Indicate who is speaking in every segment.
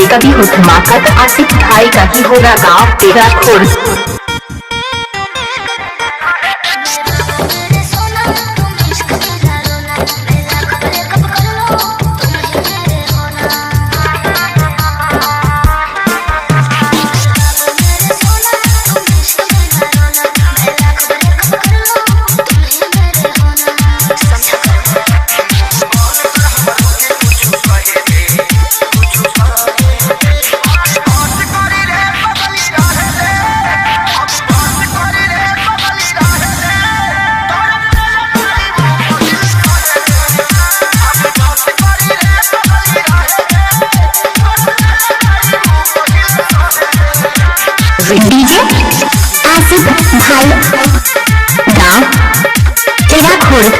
Speaker 1: कभी हो धमाका तो आसिफ भाई का ही होगा गाँव तेरा खुर्द। डीजे आसिफ भाई गाँव तेरा खुर्द।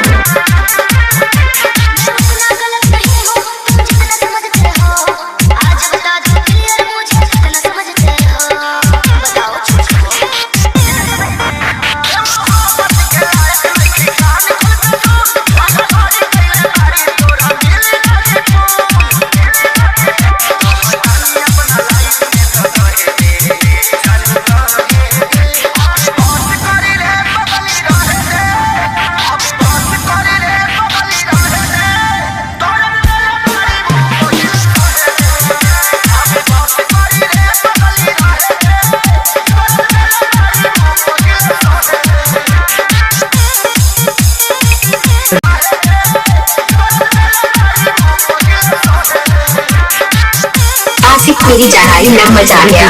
Speaker 1: आसिफ मेरी जहाई लग मचा गया,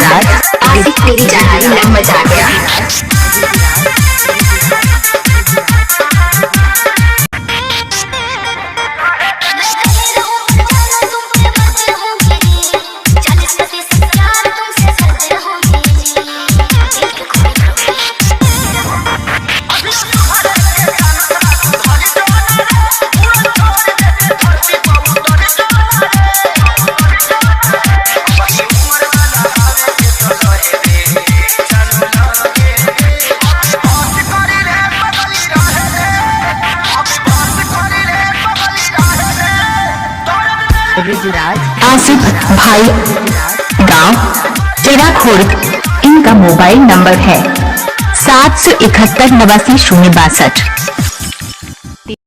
Speaker 1: आसिफ मेरी जहाई लग मचा गया। आसिफ भाई गाँव तेरा खुर्द। इनका मोबाइल नंबर है 771 89 062।